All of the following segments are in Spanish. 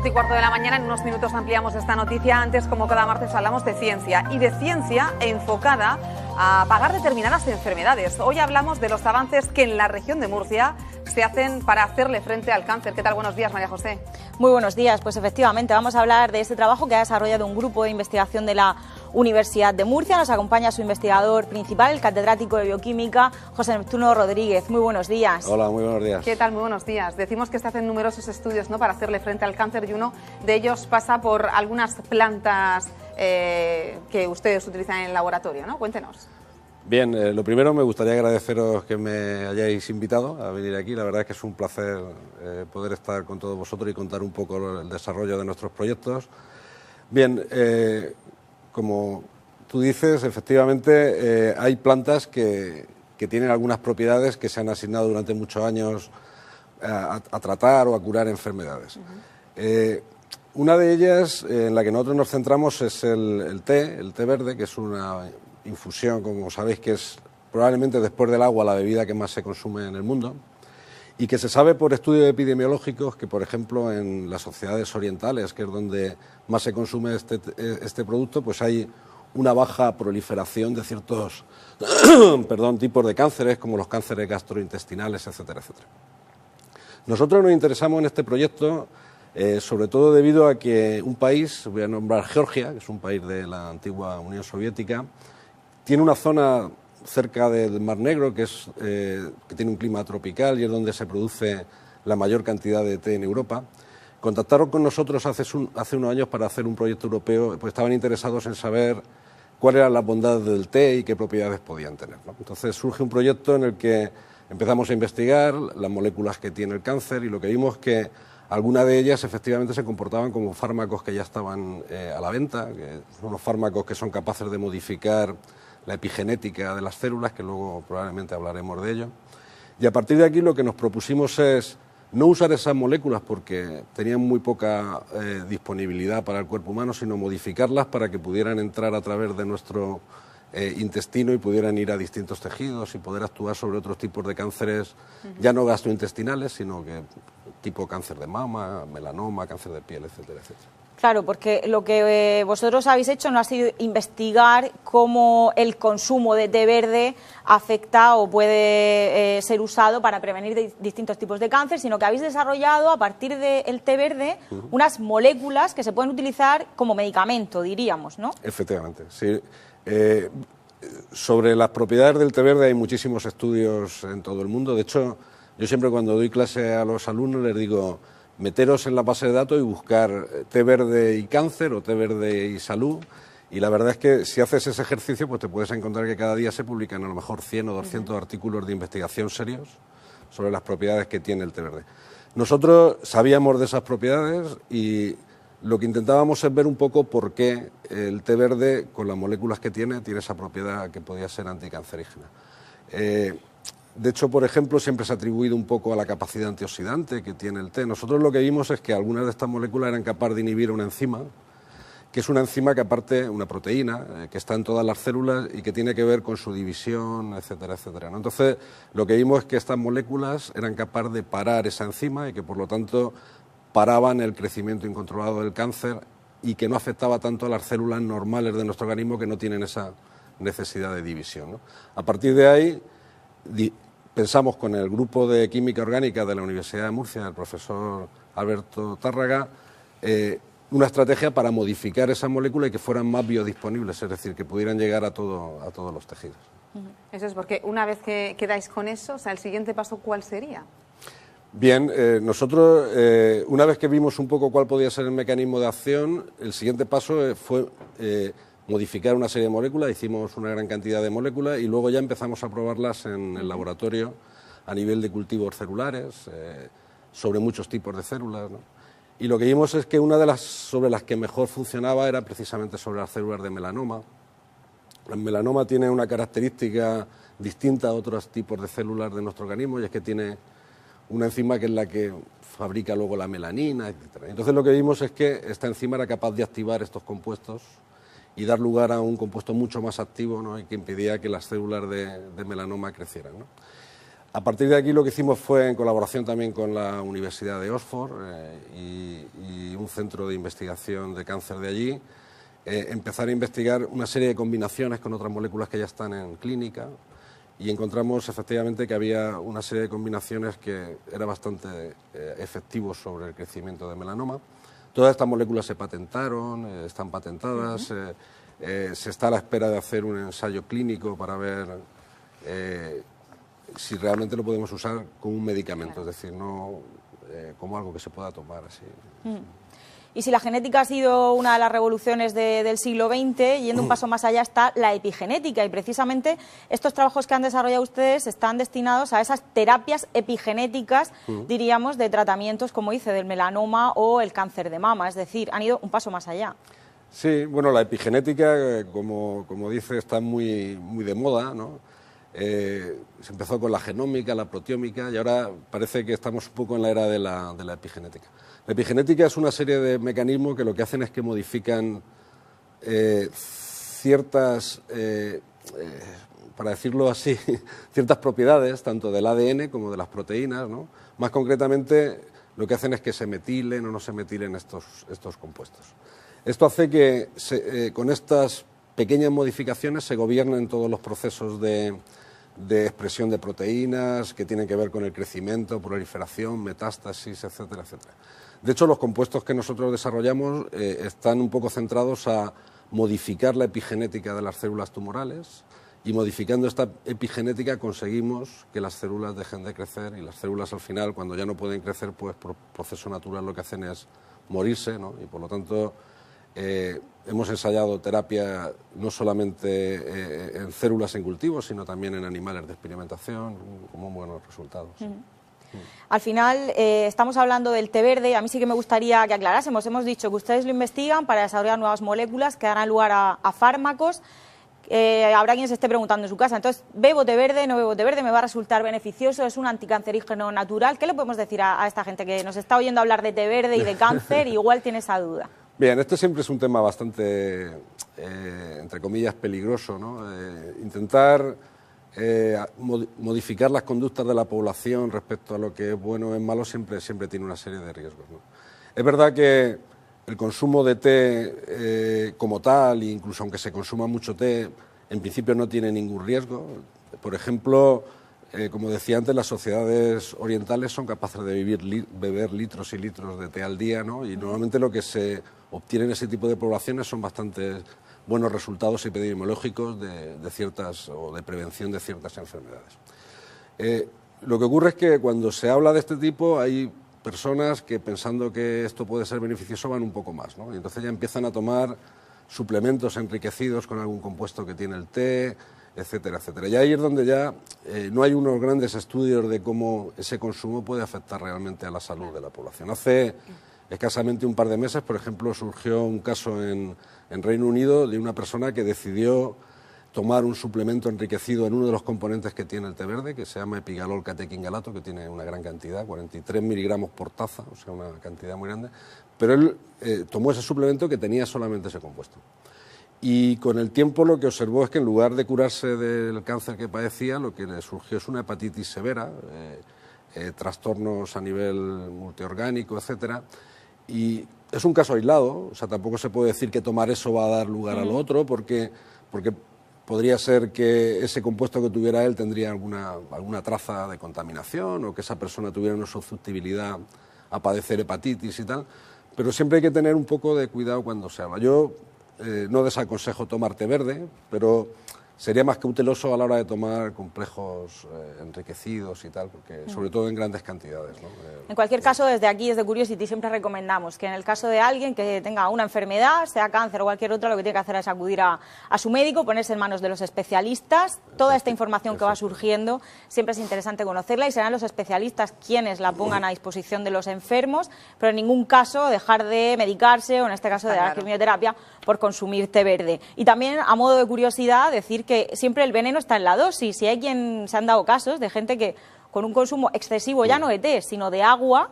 11:15 de la mañana. En unos minutos ampliamos esta noticia. Antes, como cada martes, hablamos de ciencia y de ciencia enfocada a pagar determinadas enfermedades. Hoy hablamos de los avances que en la región de Murcia se hacen para hacerle frente al cáncer. ¿Qué tal? Buenos días, María José. Muy buenos días. Pues efectivamente vamos a hablar de este trabajo que ha desarrollado un grupo de investigación de la Universidad de Murcia. Nos acompaña su investigador principal, el catedrático de Bioquímica, José Neptuno Rodríguez. Muy buenos días. Hola, muy buenos días. ¿Qué tal? Muy buenos días. Decimos que se hacen numerosos estudios, ¿no?, para hacerle frente al cáncer, y uno de ellos pasa por algunas plantas que ustedes utilizan en el laboratorio, ¿no? Cuéntenos. Bien, lo primero me gustaría agradeceros que me hayáis invitado a venir aquí. La verdad es que es un placer poder estar con todos vosotros y contar un poco el desarrollo de nuestros proyectos. Bien, como tú dices, efectivamente hay plantas que tienen algunas propiedades que se han asignado durante muchos años a tratar o a curar enfermedades. Una de ellas, en la que nosotros nos centramos, es el té verde, que es una infusión, como sabéis, que es probablemente después del agua la bebida que más se consume en el mundo, y que se sabe por estudios epidemiológicos que, por ejemplo, en las sociedades orientales, que es donde más se consume este producto, pues hay una baja proliferación de ciertos tipos de cánceres, como los cánceres gastrointestinales, etcétera, etcétera. Nosotros nos interesamos en este proyecto sobre todo debido a que un país, voy a nombrar Georgia, que es un país de la antigua Unión Soviética, tiene una zona cerca del Mar Negro que tiene un clima tropical y es donde se produce la mayor cantidad de té en Europa. Contactaron con nosotros hace unos años para hacer un proyecto europeo, pues estaban interesados en saber cuáles eran las bondades del té y qué propiedades podían tener, ¿no? Entonces surge un proyecto en el que empezamos a investigar las moléculas que tiene el cáncer, y lo que vimos es que algunas de ellas efectivamente se comportaban como fármacos que ya estaban a la venta, que son unos fármacos que son capaces de modificar la epigenética de las células, que luego probablemente hablaremos de ello. Y a partir de aquí lo que nos propusimos es no usar esas moléculas porque tenían muy poca disponibilidad para el cuerpo humano, sino modificarlas para que pudieran entrar a través de nuestro intestino y pudieran ir a distintos tejidos y poder actuar sobre otros tipos de cánceres, ya no gastrointestinales, sino que tipo cáncer de mama, melanoma, cáncer de piel, etcétera, etcétera. Claro, porque lo que vosotros habéis hecho no ha sido investigar cómo el consumo de té verde afecta o puede ser usado para prevenir distintos tipos de cáncer, sino que habéis desarrollado a partir del té verde unas moléculas que se pueden utilizar como medicamento, diríamos, ¿no? Efectivamente, sí. Sobre las propiedades del té verde hay muchísimos estudios en todo el mundo. De hecho, yo siempre cuando doy clase a los alumnos les digo: meteros en la base de datos y buscar té verde y cáncer o té verde y salud, y la verdad es que si haces ese ejercicio pues te puedes encontrar que cada día se publican a lo mejor 100 o 200 artículos de investigación serios sobre las propiedades que tiene el té verde. Nosotros sabíamos de esas propiedades y lo que intentábamos es ver un poco por qué el té verde, con las moléculas que tiene esa propiedad que podía ser anticancerígena. De hecho, por ejemplo, siempre se ha atribuido un poco a la capacidad antioxidante que tiene el té. Nosotros lo que vimos es que algunas de estas moléculas eran capaces de inhibir una enzima, que es una enzima que aparte, una proteína, que está en todas las células y que tiene que ver con su división, etcétera, etcétera, ¿no? Entonces, lo que vimos es que estas moléculas eran capaces de parar esa enzima y que, por lo tanto, paraban el crecimiento incontrolado del cáncer y que no afectaba tanto a las células normales de nuestro organismo que no tienen esa necesidad de división, ¿no? A partir de ahí pensamos con el grupo de química orgánica de la Universidad de Murcia, el profesor Alberto Tárraga, una estrategia para modificar esa molécula y que fueran más biodisponibles, es decir, que pudieran llegar a todos los tejidos. Eso es porque una vez que quedáis con eso, o sea, el siguiente paso, ¿cuál sería? Bien, nosotros, una vez que vimos un poco cuál podía ser el mecanismo de acción, el siguiente paso fue modificar una serie de moléculas. Hicimos una gran cantidad de moléculas y luego ya empezamos a probarlas en el laboratorio a nivel de cultivos celulares, sobre muchos tipos de células, ¿no? Y lo que vimos es que una de las sobre las que mejor funcionaba era precisamente sobre las células de melanoma. El melanoma tiene una característica distinta a otros tipos de células de nuestro organismo, y es que tiene una enzima que es la que fabrica luego la melanina, etc. Entonces lo que vimos es que esta enzima era capaz de activar estos compuestos y dar lugar a un compuesto mucho más activo, ¿no?, y que impedía que las células de melanoma crecieran, ¿no? A partir de aquí lo que hicimos fue, en colaboración también con la Universidad de Oxford y un centro de investigación de cáncer de allí, empezar a investigar una serie de combinaciones con otras moléculas que ya están en clínica, y encontramos efectivamente que había una serie de combinaciones que eran bastante efectivos sobre el crecimiento de melanoma. Todas estas moléculas se patentaron, están patentadas, se está a la espera de hacer un ensayo clínico para ver si realmente lo podemos usar como un medicamento, es decir, no como algo que se pueda tomar así. Y si la genética ha sido una de las revoluciones del siglo XX, yendo un paso más allá está la epigenética, y precisamente estos trabajos que han desarrollado ustedes están destinados a esas terapias epigenéticas, diríamos, de tratamientos, como dice, del melanoma o el cáncer de mama, es decir, han ido un paso más allá. Sí, bueno, la epigenética, como dice, está muy de moda, ¿no? Se empezó con la genómica, la proteómica, y ahora parece que estamos un poco en la era de la epigenética. La epigenética es una serie de mecanismos que lo que hacen es que modifican ciertas, para decirlo así, ciertas propiedades, tanto del ADN como de las proteínas, ¿no? Más concretamente, lo que hacen es que se metilen o no se metilen estos compuestos. Esto hace que con estas pequeñas modificaciones se gobiernen todos los procesos de expresión de proteínas que tienen que ver con el crecimiento, proliferación, metástasis, etcétera, etcétera. De hecho, los compuestos que nosotros desarrollamos están un poco centrados a modificar la epigenética de las células tumorales, y modificando esta epigenética conseguimos que las células dejen de crecer, y las células al final, cuando ya no pueden crecer, pues por proceso natural lo que hacen es morirse, ¿no? Y por lo tanto hemos ensayado terapia no solamente en células en cultivo, sino también en animales de experimentación, con muy buenos resultados. Al final, estamos hablando del té verde. A mí sí que me gustaría que aclarásemos. Hemos dicho que ustedes lo investigan para desarrollar nuevas moléculas que darán lugar a fármacos. Habrá quien se esté preguntando en su casa, entonces, ¿bebo té verde, no bebo té verde? ¿Me va a resultar beneficioso? ¿Es un anticancerígeno natural? ¿Qué le podemos decir a esta gente que nos está oyendo hablar de té verde y de cáncer y igual tiene esa duda? Bien, este siempre es un tema bastante, entre comillas, peligroso, ¿no? Intentar modificar las conductas de la población respecto a lo que es bueno o es malo siempre tiene una serie de riesgos, ¿no? Es verdad que el consumo de té como tal, incluso aunque se consuma mucho té, en principio no tiene ningún riesgo. Por ejemplo, como decía antes, las sociedades orientales son capaces de beber litros y litros de té al día, ¿no? Y normalmente lo que se obtiene en ese tipo de poblaciones son bastante buenos resultados epidemiológicos de ciertas, o de prevención de ciertas enfermedades. Lo que ocurre es que cuando se habla de este tipo hay personas que, pensando que esto puede ser beneficioso, van un poco más, ¿no? Y entonces ya empiezan a tomar suplementos enriquecidos con algún compuesto que tiene el té, etcétera, etcétera. Y ahí es donde ya no hay unos grandes estudios de cómo ese consumo puede afectar realmente a la salud de la población. Hace escasamente un par de meses, por ejemplo, surgió un caso en Reino Unido de una persona que decidió tomar un suplemento enriquecido en uno de los componentes que tiene el té verde, que se llama epigalol catequingalato, que tiene una gran cantidad, 43 miligramos por taza, o sea, una cantidad muy grande, pero él tomó ese suplemento que tenía solamente ese compuesto. Y con el tiempo lo que observó es que en lugar de curarse del cáncer que padecía, lo que le surgió es una hepatitis severa, trastornos a nivel multiorgánico, etcétera. Y es un caso aislado, o sea, tampoco se puede decir que tomar eso va a dar lugar a lo otro, porque podría ser que ese compuesto que tuviera él tendría alguna traza de contaminación, o que esa persona tuviera una susceptibilidad a padecer hepatitis y tal, pero siempre hay que tener un poco de cuidado cuando se habla. Yo no desaconsejo tomar té verde, pero sería más cauteloso a la hora de tomar complejos enriquecidos y tal, porque sobre todo en grandes cantidades, ¿no? En cualquier caso, desde aquí, desde Curiosity, siempre recomendamos que en el caso de alguien que tenga una enfermedad, sea cáncer o cualquier otra, lo que tiene que hacer es acudir a su médico, ponerse en manos de los especialistas. Toda esta información que va surgiendo siempre es interesante conocerla, y serán los especialistas quienes la pongan a disposición de los enfermos, pero en ningún caso dejar de medicarse, o en este caso de la quimioterapia, por consumir té verde. Y también, a modo de curiosidad, decir que siempre el veneno está en la dosis, y hay quien se han dado casos de gente que con un consumo excesivo ya no de té, sino de agua,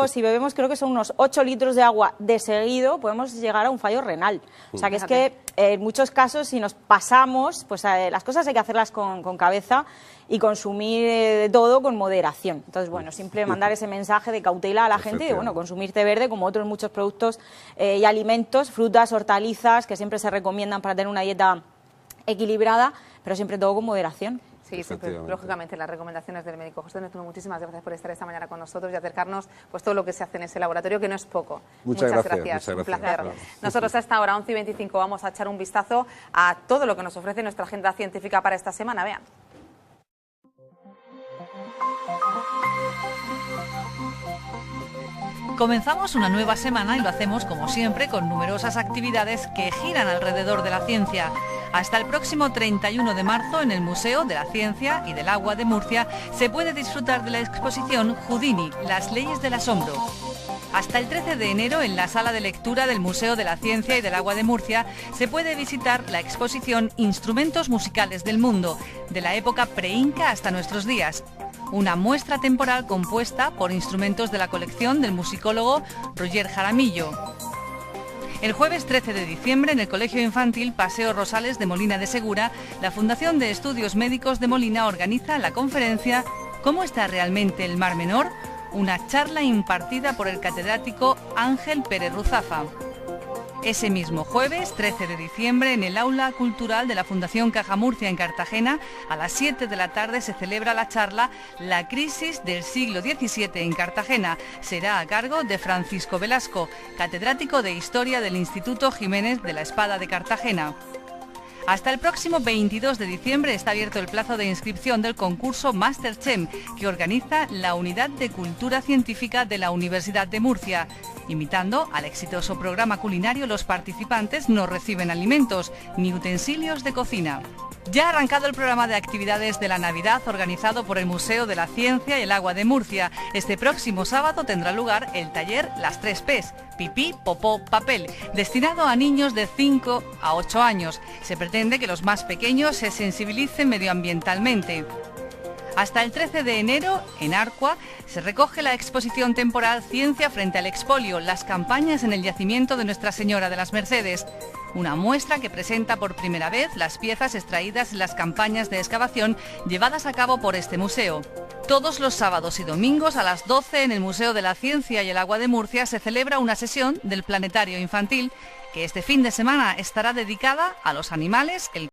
si bebemos creo que son unos 8 litros de agua de seguido, podemos llegar a un fallo renal. O sea que es que en muchos casos si nos pasamos, pues las cosas hay que hacerlas con cabeza y consumir de todo con moderación. Entonces, bueno, siempre mandar ese mensaje de cautela a la gente de, bueno, consumir té verde como otros muchos productos y alimentos, frutas, hortalizas, que siempre se recomiendan para tener una dieta equilibrada, pero siempre todo con moderación. Sí, siempre, lógicamente, las recomendaciones del médico. José Neptuno, muchísimas gracias por estar esta mañana con nosotros y acercarnos pues todo lo que se hace en ese laboratorio, que no es poco. Muchas gracias. Un placer. Nosotros a esta hora, 11:25, vamos a echar un vistazo a todo lo que nos ofrece nuestra agenda científica para esta semana. Vean. Comenzamos una nueva semana y lo hacemos como siempre con numerosas actividades que giran alrededor de la ciencia. Hasta el próximo 31 de marzo en el Museo de la Ciencia y del Agua de Murcia se puede disfrutar de la exposición Houdini, las leyes del asombro. Hasta el 13 de enero en la sala de lectura del Museo de la Ciencia y del Agua de Murcia se puede visitar la exposición Instrumentos musicales del mundo, de la época preinca hasta nuestros días. Una muestra temporal compuesta por instrumentos de la colección del musicólogo Roger Jaramillo. El jueves 13 de diciembre, en el Colegio Infantil Paseo Rosales de Molina de Segura, la Fundación de Estudios Médicos de Molina organiza la conferencia ¿Cómo está realmente el Mar Menor?, una charla impartida por el catedrático Ángel Pérez Ruzafa. Ese mismo jueves, 13 de diciembre, en el Aula Cultural de la Fundación Caja Murcia en Cartagena, a las 7 de la tarde se celebra la charla La crisis del siglo XVII en Cartagena. Será a cargo de Francisco Velasco, catedrático de Historia del Instituto Jiménez de la Espada de Cartagena. Hasta el próximo 22 de diciembre está abierto el plazo de inscripción del concurso MasterChef, que organiza la Unidad de Cultura Científica de la Universidad de Murcia. Imitando al exitoso programa culinario, los participantes no reciben alimentos ni utensilios de cocina. Ya ha arrancado el programa de actividades de la Navidad organizado por el Museo de la Ciencia y el Agua de Murcia. Este próximo sábado tendrá lugar el taller Las 3 P's, pipí, popó, papel, destinado a niños de 5 a 8 años. Se pretende que los más pequeños se sensibilicen medioambientalmente. Hasta el 13 de enero, en Arcua, se recoge la exposición temporal Ciencia frente al expolio, las campañas en el yacimiento de Nuestra Señora de las Mercedes. Una muestra que presenta por primera vez las piezas extraídas en las campañas de excavación llevadas a cabo por este museo. Todos los sábados y domingos a las 12 en el Museo de la Ciencia y el Agua de Murcia se celebra una sesión del Planetario Infantil, que este fin de semana estará dedicada a los animales, el